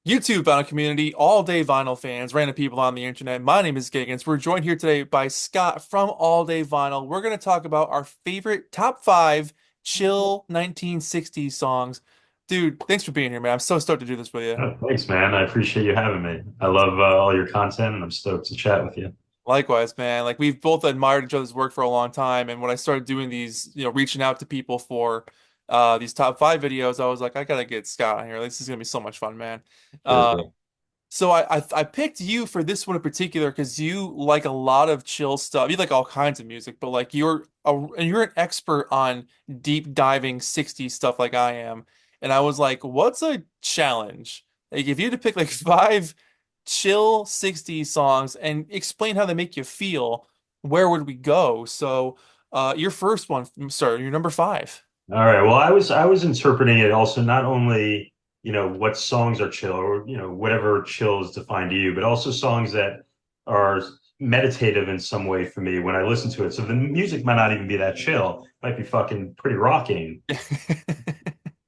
YouTube vinyl community, all day vinyl fans, random people on the internet. My name is Giggens. We're joined here today by Scott from All Day Vinyl. We're going to talk about our favorite top five chill 1960s songs. Dude, thanks for being here, man. I'm so stoked to do this with you. Oh, thanks, man. I appreciate you having me. I love all your content, and I'm stoked to chat with you. Likewise, man. Like we've both admired each other's work for a long time, and when I started doing these, reaching out to people for these top five videos, I was like, I gotta get Scott on here. This is gonna be so much fun, man. Cheers, Uh, bro. So I picked you for this one in particular because you like a lot of chill stuff. You like all kinds of music, but like you're an expert on deep diving 60s stuff like I am. And I was like, what's a challenge? Like if you had to pick like five chill 60s songs and explain how they make you feel, where would we go? So your first one, sorry, your number five. All right. Well, I was interpreting it also not only, what songs are chill or, whatever chill is defined to you, but also songs that are meditative in some way for me when I listen to it. So the music might not even be that chill, it might be fucking pretty rocking,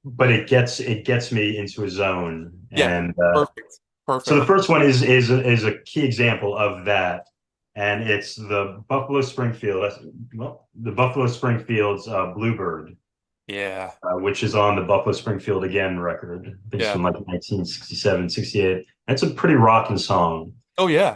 but it gets me into a zone. Yeah, And perfect. So the Perfect. first one is a key example of that, and it's the Buffalo Springfield's Bluebird, Yeah. which is on the Buffalo Springfield Again record. I think it's Yeah. from like 1967, 68. It's a pretty rocking song. Oh yeah.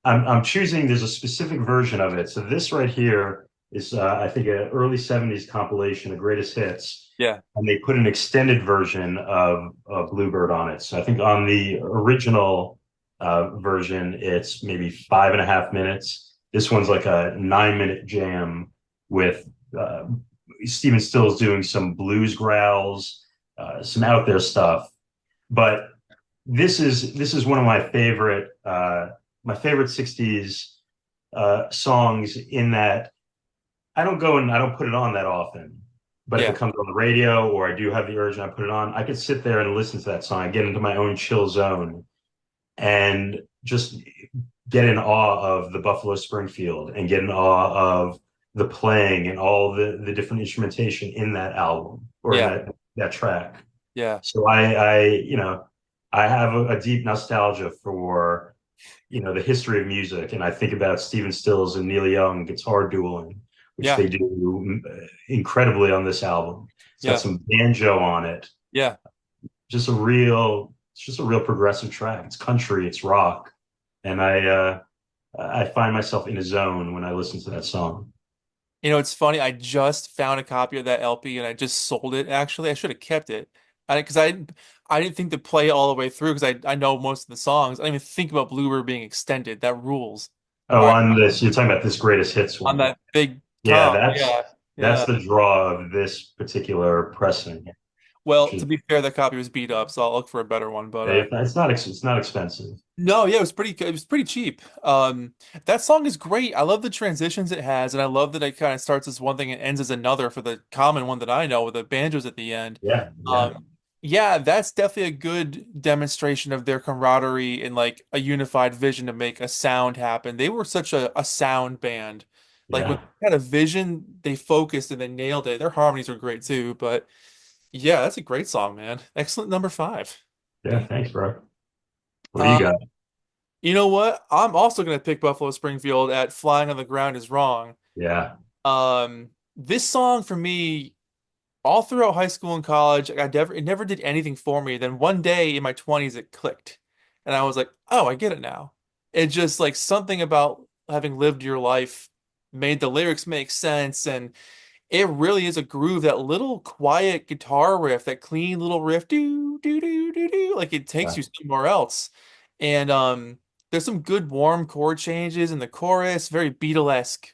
I'm choosing. There's a specific version of it. So this right here is, I think, an early '70s compilation, the greatest hits, Yeah. and they put an extended version of Bluebird on it. So I think on the original version, it's maybe 5.5 minutes. This one's like a 9 minute jam with uh, Stephen Stills doing some blues growls, some out there stuff. But this is one of my favorite '60s songs. In that I don't go and I don't put it on that often, but if it Yeah. comes on the radio or I do have the urge and I put it on, I could sit there and listen to that song. I get into my own chill zone and just get in awe of the Buffalo Springfield and get in awe of the playing and all the different instrumentation in that album or in Yeah. that track. Yeah. So I have a deep nostalgia for, the history of music. And I think about Stephen Stills and Neil Young guitar dueling, which Yeah. they do incredibly on this album. It's got Yeah. some banjo on it. Yeah. It's just a real progressive track. It's country, it's rock. And I find myself in a zone when I listen to that song. It's funny. I just found a copy of that LP and I just sold it. Actually, I should have kept it. I didn't think to play it all the way through because I know most of the songs. I didn't even think about Bluebird being extended. That rules. Oh, on this, you're talking about this greatest hits On one. that big Yeah, Tom. that's Yeah. that's Yeah. the draw of this particular pressing, which Well, is to be fair, that copy was beat up, so I'll look for a better one. But it's not expensive. no, yeah, it was pretty cheap. That song is great. I love the transitions it has, and I love that it kind of starts as one thing and ends as another for the common one that I know with the banjos at the end. Yeah, yeah, Um, yeah, that's definitely a good demonstration of their camaraderie and like a unified vision to make a sound happen. They were such a sound band. Like when yeah, they had a vision, they focused and they nailed it. Their harmonies are great too, but yeah, that's a great song, man. Excellent number five. yeah. Thanks, bro. What do you Um, got? You know what? I'm also gonna pick Buffalo Springfield at Flying on the Ground is Wrong. Yeah, This song for me, all throughout high school and college, it never did anything for me. Then one day in my 20s, it clicked. And I was like, oh, I get it now. It just like something about having lived your life made the lyrics make sense. And it really is a groove, that little quiet guitar riff, that clean little riff, do, do, do, do, do, like it takes yeah, you somewhere else. And there's some good warm chord changes in the chorus, very Beatlesque,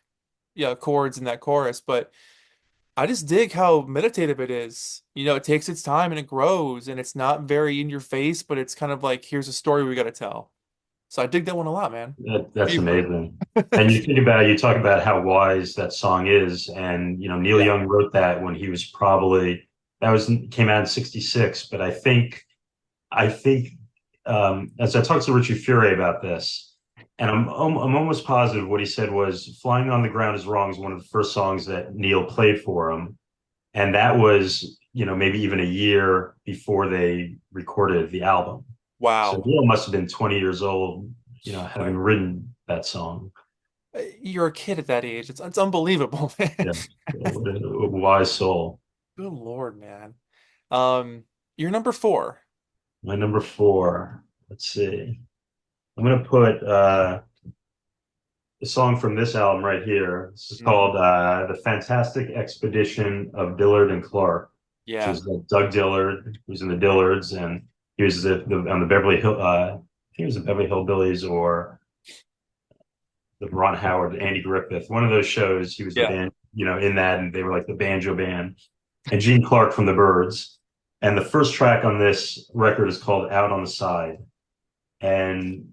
yeah, chords in that chorus, but I just dig how meditative it is. It takes its time and it grows, and it's not very in your face, but it's kind of like, here's a story we got to tell. So I dig that one a lot, man. that's amazing. And you talk about how wise that song is, and Neil Yeah. Young wrote that when he was probably that was came out in '66, but I think as I talked to Richie Furay about this, and I'm almost positive what he said was "Flying on the Ground is Wrong" is one of the first songs that Neil played for him, and that was maybe even a year before they recorded the album. So Wow. Neil must have been 20 years old, having Right. written that song. You're a kid at that age. It's unbelievable, man. Yeah, what a wise soul. Good Lord, man. You're number four. My number four. Let's see. I'm gonna put a song from this album right here. This is Mm, called "The Fantastic Expedition of Dillard and Clark," which yeah. is Doug Dillard, who's in the Dillards, and he was on the Beverly Hill. I think he was the Beverly Hillbillies or the Ron Howard, Andy Griffith, one of those shows. He was the Yeah. band, in that, and they were like the banjo band. And Gene Clark from the Byrds. And the first track on this record is called "Out on the Side," and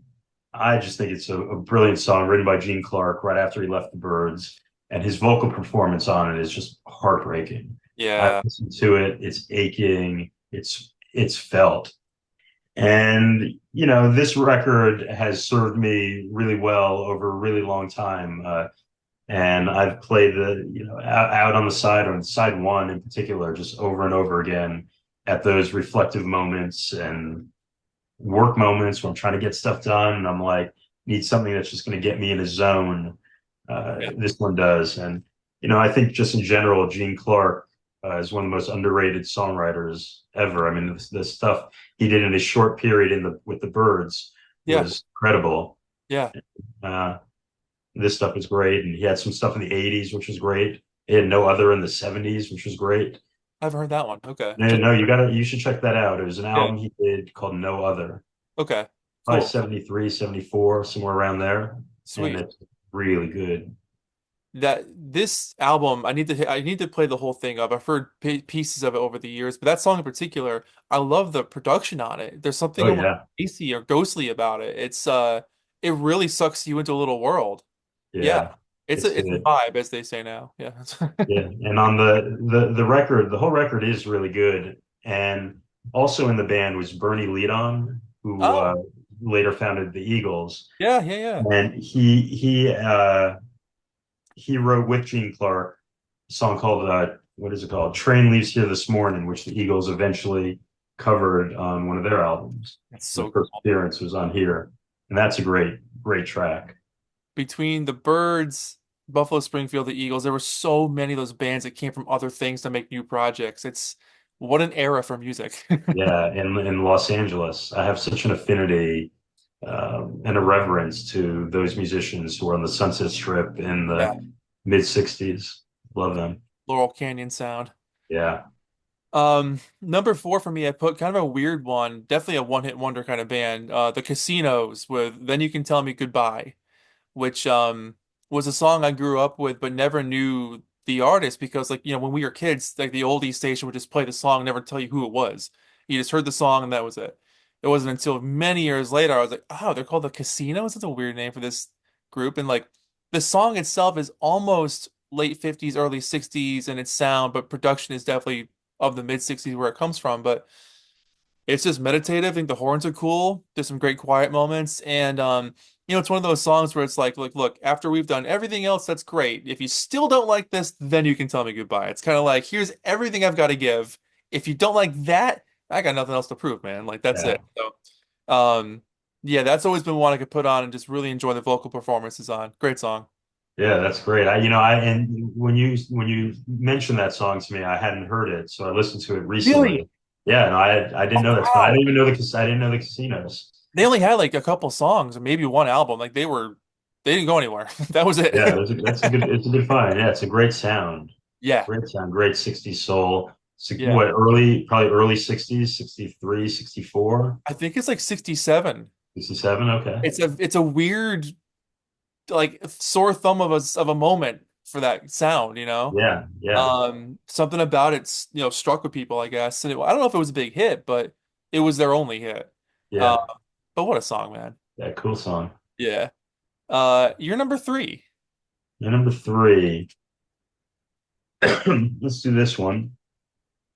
I just think it's a brilliant song written by Gene Clark right after he left the Byrds, and his vocal performance on it is just heartbreaking. I Yeah. listened to it; it's aching, it's felt, and this record has served me really well over a really long time. And I've played the out on the side or side one in particular just over and over again at those reflective moments and work moments where I'm trying to get stuff done and I'm like need something that's just going to get me in a zone. Yeah. This one does, and I think just in general, Gene Clark is one of the most underrated songwriters ever. I mean, the stuff he did in a short period in the with the Birds Yeah. was incredible. Yeah. Uh, this stuff was great, and he had some stuff in the '80s, which was great. He had No Other in the '70s, which was great. I've heard that one. Okay. No, no, you should check that out. It was an Yeah. album he did called No Other, Okay. probably Cool. 73, 74, somewhere around there. And Sweet. it's really good. That this album, I need to play the whole thing up. I've heard pieces of it over the years, but that song in particular, I love the production on it. There's something Oh almost yeah. spacey or ghostly about it. It really sucks you into a little world. Yeah. Yeah. It's It's a good. vibe, as they say now. Yeah. Yeah. And on the record, the whole record is really good. And also in the band was Bernie Leadon, who Oh, later founded the Eagles. yeah, yeah, yeah. And he wrote with Gene Clark a song called what is it called? Train Leaves Here This Morning, which the Eagles eventually covered on one of their albums. That's The so first cool. appearance was on here. And that's a great track. Between the Birds, Buffalo Springfield, the Eagles, there were so many of those bands that came from other things to make new projects. It's what an era for music. Yeah, in Los Angeles, I have such an affinity and a reverence to those musicians who were on the Sunset Strip in Yeah. the mid '60s. Love them. Laurel Canyon sound. Yeah. Number four for me, I put kind of a weird one, definitely a one-hit wonder kind of band. The Casinos with Then You Can Tell Me Goodbye, which was a song I grew up with but never knew the artist because like, when we were kids, like the oldies station would just play the song, never tell you who it was. You just heard the song and that was it. It wasn't until many years later I was like, oh, they're called the Casinos? That's a weird name for this group. And like the song itself is almost late 50s, early 60s in its sound, but production is definitely of the mid 60s where it comes from. But it's just meditative. I think the horns are cool. There's some great quiet moments, and it's one of those songs where it's like, look, after we've done everything else, that's great. If you still don't like this, then you can tell me goodbye. It's kind of like, here's everything I've got to give. If you don't like that, I got nothing else to prove, man. Like that's Yeah. it. So, yeah, that's always been one I could put on and just really enjoy the vocal performances on. Great song. Yeah, that's great. And when you mentioned that song to me, I hadn't heard it, so I listened to it Really? recently. Yeah, no, I didn't Oh, know that song. wow. I didn't know the Casinos. They only had like a couple songs or maybe one album. Like they didn't go anywhere. That was Yeah, it. that's a good. It's a good find. Yeah, it's a great sound. Yeah. Great sound. Great '60s soul. Yeah. What probably early '60s, 63, 64, I think it's like 67. 67. Okay. It's a weird like sore thumb of a moment for that sound, you know? Yeah, yeah, Something about it's, struck with people, I guess. And I don't know if it was a big hit, but it was their only hit. Uh, yeah, but what a song, man. yeah. Cool song. Yeah. You're number three. And number three, let's do this one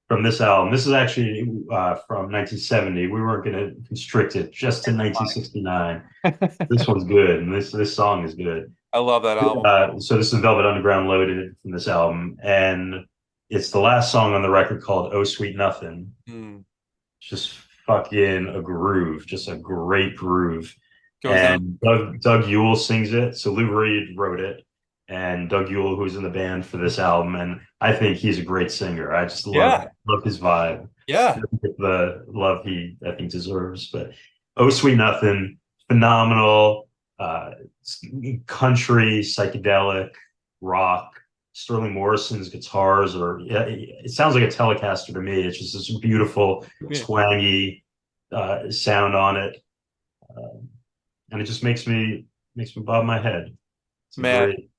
from this album. This is actually from 1970. We weren't going to constrict it just to 1969. This one's good, and this song is good. I love that album. So this is Velvet Underground Loaded from this album, and it's the last song on the record called "Oh Sweet Nothing." Mm, It's just fucking a groove, just a great groove. Goes down. And Doug Yule sings it. So Lou Reed wrote it, and Doug Yule, who's in the band for this album, and I think he's a great singer. I just Yeah. love his vibe. Yeah. Doesn't get the love he I think deserves. But Oh Sweet Nothing, phenomenal. Uh, Country, psychedelic, rock. Sterling Morrison's guitars are, yeah, it sounds like a Telecaster to me. It's just this beautiful, Yeah. twangy sound on it. Um, and it just makes me bob my head. It's a Man, great,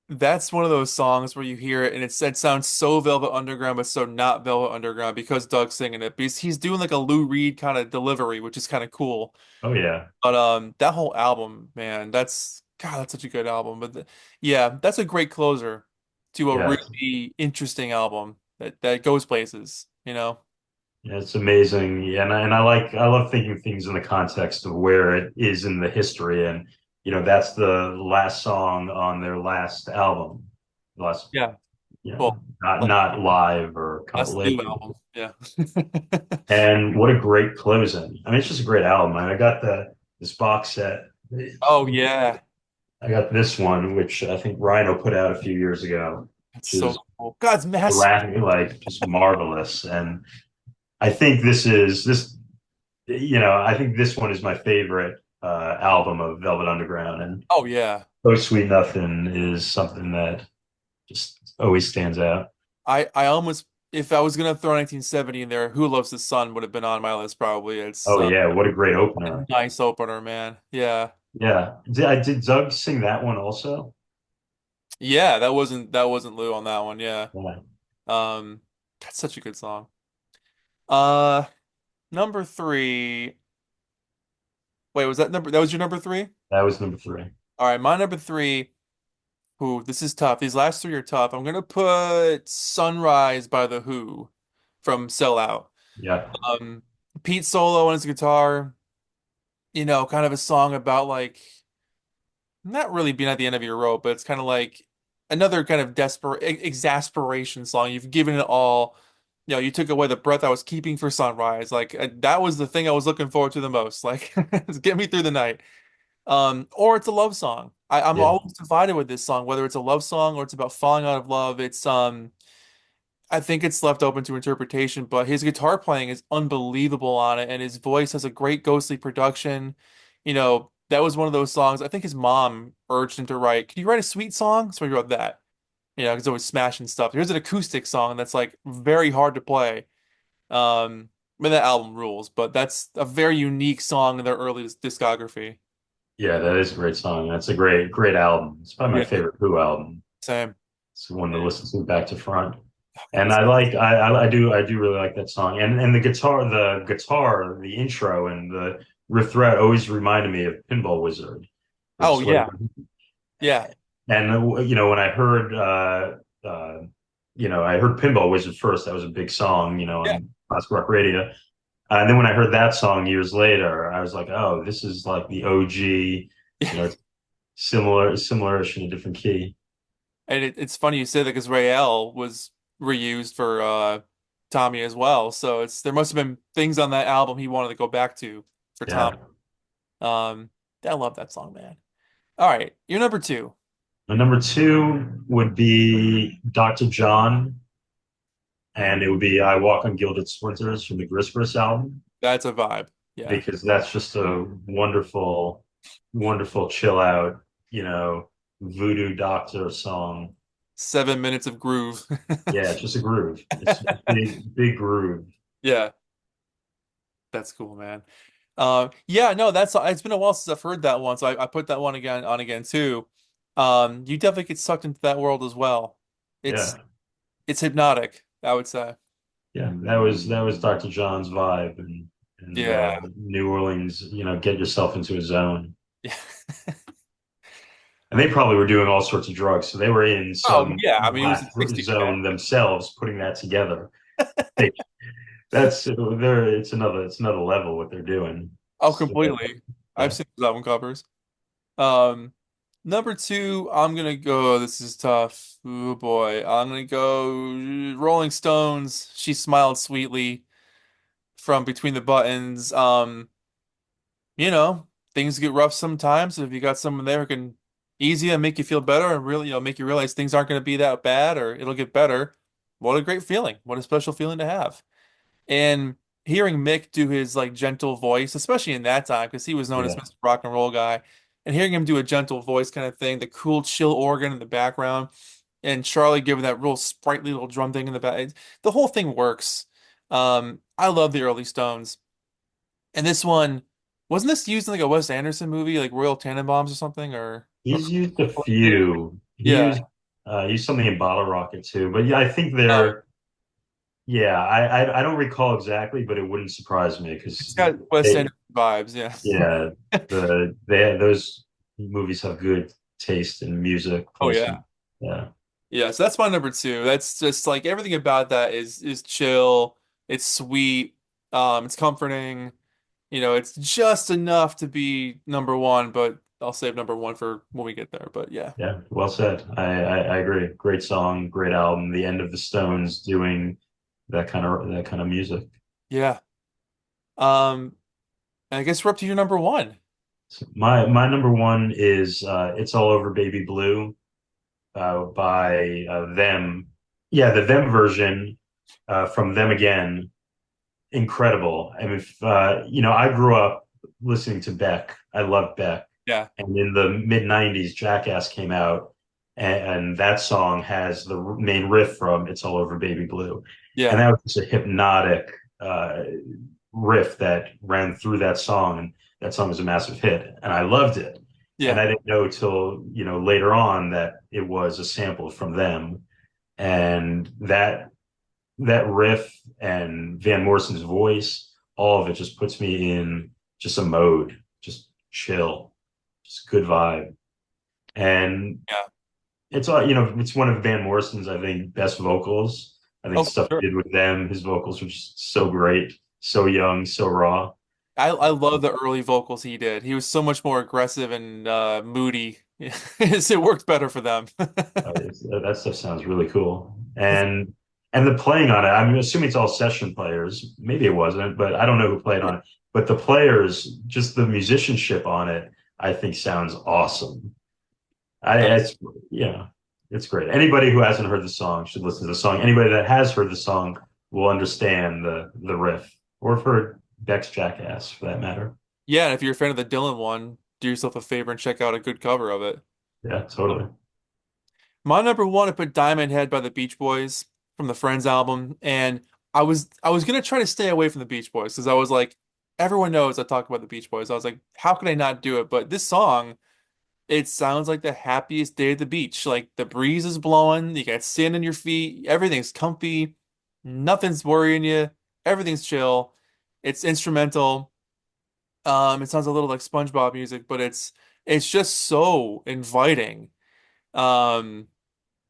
that's one of those songs where you hear it and it sounds so Velvet Underground, but so not Velvet Underground because Doug's singing it. Because he's doing like a Lou Reed kind of delivery, which is kind of cool. oh yeah, But that whole album, man, that's such a good album. Yeah, that's a great closer to a yeah, really interesting album that goes places, you know? yeah, it's amazing. Yeah, and I love thinking things in the context of where it is in the history, and that's the last song on their last album, last Yeah. yeah, Well, not live or last new compilation. album. Yeah. And what a great closing. I mean, it's just a great album. I got this box set. Oh yeah. I got this one, which I think Rhino put out a few years ago, That's which so is cool. God's massive. like just marvelous. And I think I think this one is my favorite album of Velvet Underground. And Oh yeah. Oh Sweet Nothing is something that just always stands out. I almost if I was gonna throw 1970 in there, Who Loves the Sun would have been on my list probably. It's Oh yeah, what a great a opener. nice opener, man. Yeah. Yeah. Did Doug sing that one also? Yeah, that wasn't Lou on that one, yeah. Yeah. Um that's such a good song. Uh number three. Wait, that was your number three? That was number three. All right, my number three. Ooh, this is tough. These last three are tough. I'm gonna put Sunrise by The Who from Sell Out. Yeah. Um, Pete solo on his guitar, kind of a song about like not really being at the end of your rope, but it's kind of like another kind of desperate exasperation song. You've given it all. You took away the breath I was keeping for Sunrise. Like that was the thing I was looking forward to the most. Like, get me through the night. Or it's a love song. I'm Yeah. always divided with this song, whether it's a love song or it's about falling out of love. I think it's left open to interpretation, but his guitar playing is unbelievable on it, and his voice has a great ghostly production. That was one of those songs. I think his mom urged him to write, "Can you write a sweet song?" So he wrote that. Because always smashing stuff. Here's an acoustic song that's like very hard to play. I mean that album rules, but that's a very unique song in their early discography. Yeah, that is a great song. That's a great album. It's probably my Yeah, favorite Who album. same. It's one to listen to back to front. Oh, God, And I do really like that song. And the intro and the riff throughout always reminded me of Pinball Wizard. oh It's like, yeah, yeah, and when I heard Pinball Wizard first, that was a big song, yeah. on classic rock radio. And then when I heard that song years later, I was like, oh, this is like the OG, it's similar-ish in a different key. And it's funny you say that because Rael was reused for Tommy as well. So there must have been things on that album he wanted to go back to for Tom. Yeah. Um, I love that song, man. All right, you're number two. My number two would be Dr. John, and it would be I Walk on Gilded Splinters from the Grisper's album, That's a vibe. Yeah, because that's just a wonderful, wonderful chill out, voodoo doctor song. 7 minutes of groove. Yeah, it's just a groove. It's a big groove. Yeah, that's cool, man. Yeah, no, it's been a while since I've heard that one, so I put that one again too. You definitely get sucked into that world as well. It's Yeah. it's hypnotic, I would say. Yeah, that was Dr. John's vibe, and Yeah. New Orleans, get yourself into a zone. Yeah. And they probably were doing all sorts of drugs, so they were in Oh some yeah, I mean it was black the 60s, man. zone themselves, putting that together. Like, it's another level what they're doing. Oh, So, completely. I've yeah, seen those album covers. Um, Number two, I'm gonna go. This is tough. Oh boy, I'm gonna go Rolling Stones. She smiled sweetly from Between the Buttons. You know, things get rough sometimes. So if you got someone there who can ease you and make you feel better and really, make you realize things aren't going to be that bad or it'll get better, what a great feeling. What a special feeling to have. And hearing Mick do his like gentle voice, especially in that time, because he was known as Yeah, Mr. Rock and Roll guy, and hearing him do a gentle voice kind of thing, the cool chill organ in the background, and Charlie giving that real sprightly little drum thing in the back, the whole thing works. I love the early Stones. And this one, wasn't this used in like a Wes Anderson movie, like Royal Tenenbaums or something, or he's used a yeah, few. yeah. He used something in Bottle Rocket too. But yeah, I think Oh, they're yeah. I don't recall exactly, but it wouldn't surprise me it's because got Wes they Anderson vibes, yeah. yeah those movies have good taste in music Oh placement. yeah. Yeah, Yeah, so that's my number two. That's just like everything about that is chill. It's sweet. It's comforting. It's just enough to be number one, but I'll save number one for when we get there. But yeah. yeah. Well said. I agree. Great song, great album. The end of the Stones doing that kind of music. Yeah. Um, I guess we're up to your number one. So my number one is "It's All Over Baby Blue" by them. Yeah, the them version from them again. Incredible. I mean, I grew up listening to Beck. I loved Beck. Yeah. And in the mid 90s, Jackass came out, and that song has the main riff from It's All Over Baby Blue. And Yeah. that was just a hypnotic uh, riff that ran through that song. And that song was a massive hit. And I loved it. And Yeah. I didn't know till, later on that it was a sample from them. And that riff and Van Morrison's voice, all of it just puts me in just a mode, just chill, just good vibe. And Yeah. it's one of Van Morrison's, I think, best vocals. I think Oh, for stuff he sure. did with them, his vocals were just so great, so young, so raw. I love the early vocals he did. He was so much more aggressive and moody. It worked better for them. That stuff sounds really cool. And the playing on it, I'm assuming it's all session players. Maybe it wasn't, but I don't know who played on it. But the players, just the musicianship on it, I think sounds awesome. I Nice. it's it's great. Anybody who hasn't heard the song should listen to the song. Anybody that has heard the song will understand the riff, or have heard Beck's Jackass for that matter. Yeah, and if you're a fan of the Dylan one, do yourself a favor and check out a good cover of it. Yeah, totally. My number one, I put Diamond Head by the Beach Boys from the Friends album, and I was gonna try to stay away from the Beach Boys because I was like, everyone knows I talk about the Beach Boys. I was like, how could I not do it? But this song, it sounds like the happiest day at the beach. Like the breeze is blowing, you got sand in your feet, everything's comfy, nothing's worrying you, everything's chill. It's instrumental. It sounds a little like SpongeBob music, but it's just so inviting. Um,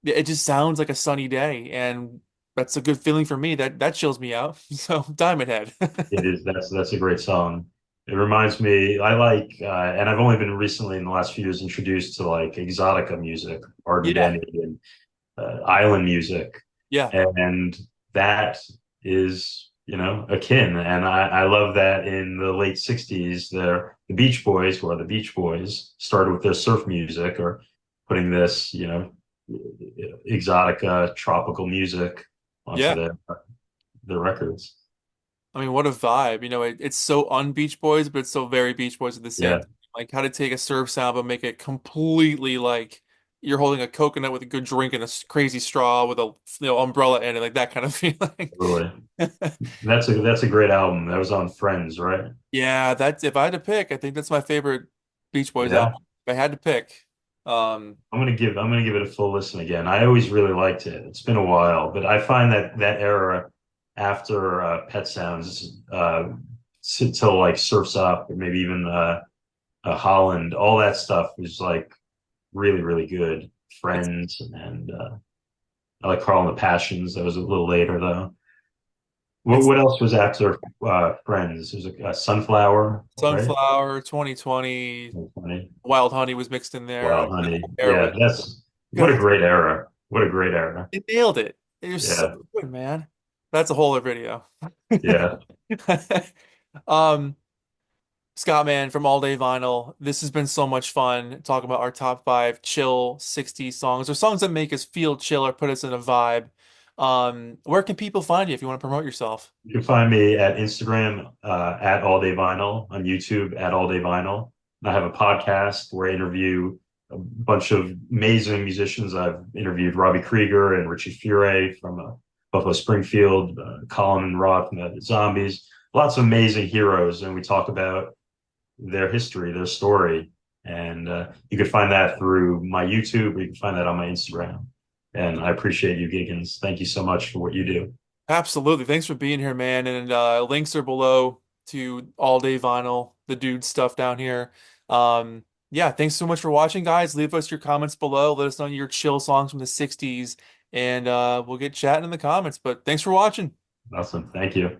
yeah, it just sounds like a sunny day, and that's a good feeling for me. That chills me out. So Diamond Head. It is. That's a great song. It reminds me. I like, and I've only been recently in the last few years introduced to like exotica music, Arden Yeah, Denny, and island music, yeah, and that is akin. And I love that in the late '60s, the Beach Boys, who are the Beach Boys, started with their surf music or putting this exotica tropical music onto yeah. the records. I mean, what a vibe. It's so un-Beach Boys, but it's so very Beach Boys at the same Yeah, time. Like how to take a surf sound but make it completely like you're holding a coconut with a good drink and a crazy straw with a umbrella in it, like that kind of feeling. really. That's a great album. That was on Friends, right? Yeah, that's if I had to pick, I think that's my favorite Beach Boys Yeah. album. If I had to pick. Um, I'm gonna give it a full listen again. I always really liked it. It's been a while, but I find that era after Pet Sounds till like Surfs Up or maybe even Holland, all that stuff was like really really good. it's Friends and I like Carl and the Passions. That was a little later though. What it's what else was after Friends? There's a Sunflower, right? Sunflower, 2020, Funny. Wild Honey was mixed in there. Well, Like that honey, whole era yeah, was that's what a God, great era. What a great era. they nailed it. It was so Yeah, good, man. That's a whole other video. yeah. Um, Scott, man, from All Day Vinyl, this has been so much fun talking about our top five chill 60s songs or songs that make us feel chill or put us in a vibe. Where can people find you if you want to promote yourself? You can find me at Instagram at AllDayVinyl, on YouTube at AllDayVinyl. I have a podcast where I interview a bunch of amazing musicians. I've interviewed Robbie Krieger and Richie Furay from Buffalo Springfield, Colin and Rod from the Zombies. Lots of amazing heroes, and we talk about their history, their story. And you can find that through my YouTube, or you can find that on my Instagram. And I appreciate you, Giggens. Thank you so much for what you do. Absolutely. Thanks for being here, man. And links are below to All Day Vinyl, the dude stuff down here. Yeah, thanks so much for watching, guys. Leave us your comments below. Let us know your chill songs from the 60s, and we'll get chatting in the comments. But thanks for watching. Awesome. Thank you.